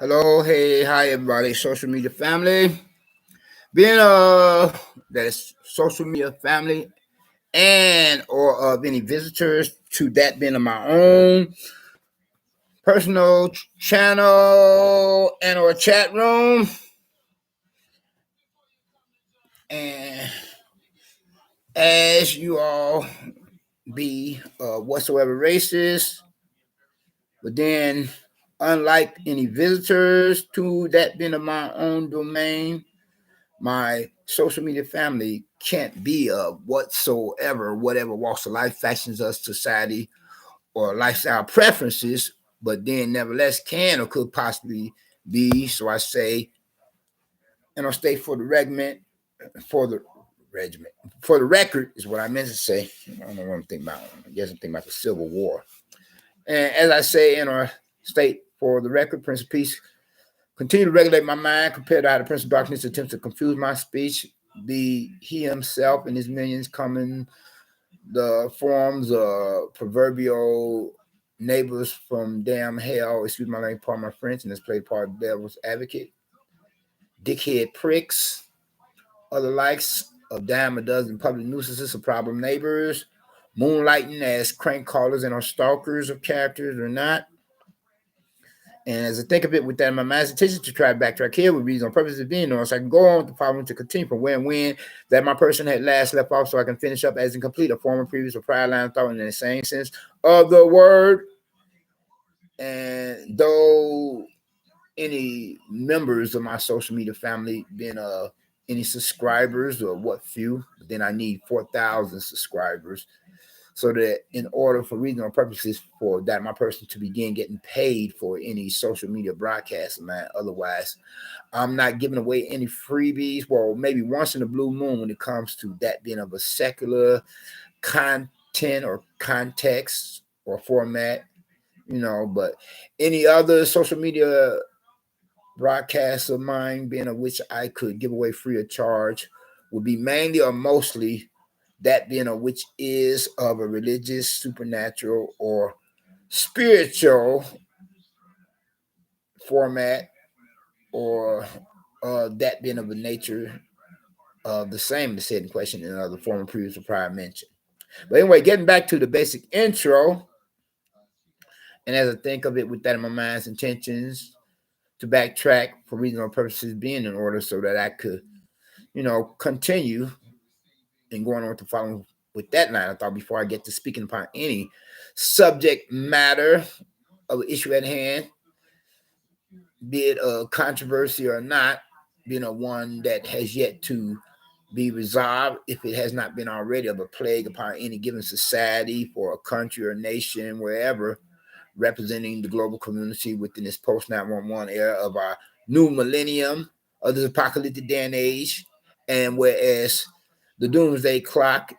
Hello, hey, hi everybody, social media family. Being that is social media family and or of any visitors to that being of my own personal channel and or chat room. And as you all be whatsoever racist, but then unlike any visitors to that being of my own domain, my social media family can't be of whatever walks of life, fashions of society, or lifestyle preferences, but then nevertheless can or could possibly be. So I say, and I'll state for the regiment, for the record is what I meant to say. I don't know what I'm thinking about. I guess I'm thinking about the Civil War. And as I say in our state for the record, Prince of Peace, continue to regulate my mind compared to how the Prince of Darkness attempts to confuse my speech. Be he himself and his minions come in the forms of proverbial neighbors from damn hell, excuse my language, pardon my French, and let's play part of devil's advocate, dickhead pricks, other likes of dime a dozen public nuisances of problem neighbors, moonlighting as crank callers and are stalkers of characters or not. And as I think of it with that in my mind's intention to try to backtrack here with reason on purpose of being on, so I can go on with the problem to continue from where and when that my person had last left off, so I can finish up as incomplete a former, previous, or prior line of thought in the same sense of the word. And though any members of my social media family been any subscribers or what few, but then I need 4,000 subscribers so that in order for reasonable purposes for that my person to begin getting paid for any social media broadcast, man. Otherwise, I'm not giving away any freebies. Well, maybe once in a blue moon when it comes to that being of a secular content or context or format, but any other social media broadcasts of mine being of which I could give away free of charge would be mainly or mostly that being of which is of a religious, supernatural, or spiritual format, or that being of a nature of the same as said in question in other former previous or prior mentioned. But anyway, getting back to the basic intro, and as I think of it with that in my mind's intentions, to backtrack for reasonable purposes being in order so that I could, continue and going on to follow with that line of thought before I get to speaking upon any subject matter of the issue at hand, be it a controversy or not, being a one that has yet to be resolved, if it has not been already, of a plague upon any given society for a country or nation, wherever, representing the global community within this post 911 era of our new millennium of this apocalyptic day and age. And whereas the doomsday clock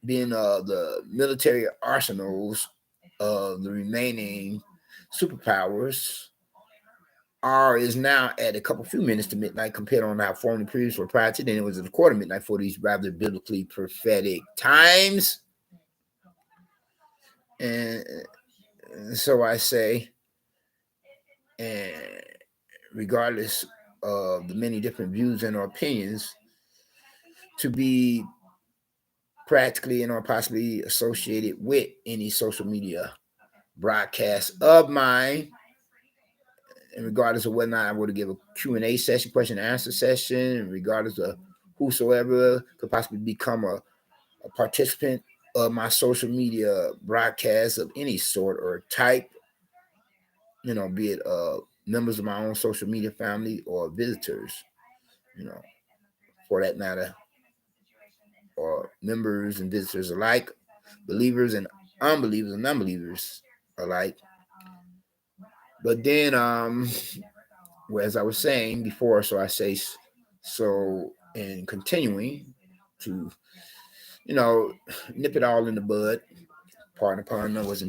being the military arsenals of the remaining superpowers is now at a few minutes to midnight compared on how formerly previous or prior to then it was at a quarter midnight for these rather biblically prophetic times. And so I say, and regardless of the many different views and opinions, to be practically and or possibly associated with any social media broadcast of mine, and regardless of whether or not I were to give a Q&A session, question and answer session, and regardless of whosoever could possibly become a participant of my social media broadcast of any sort or type, be it members of my own social media family or visitors, for that matter, or members and visitors alike, believers and unbelievers alike. But then, as I was saying before, so I say so, and continuing to, nip it all in the bud. Pardon the pun, was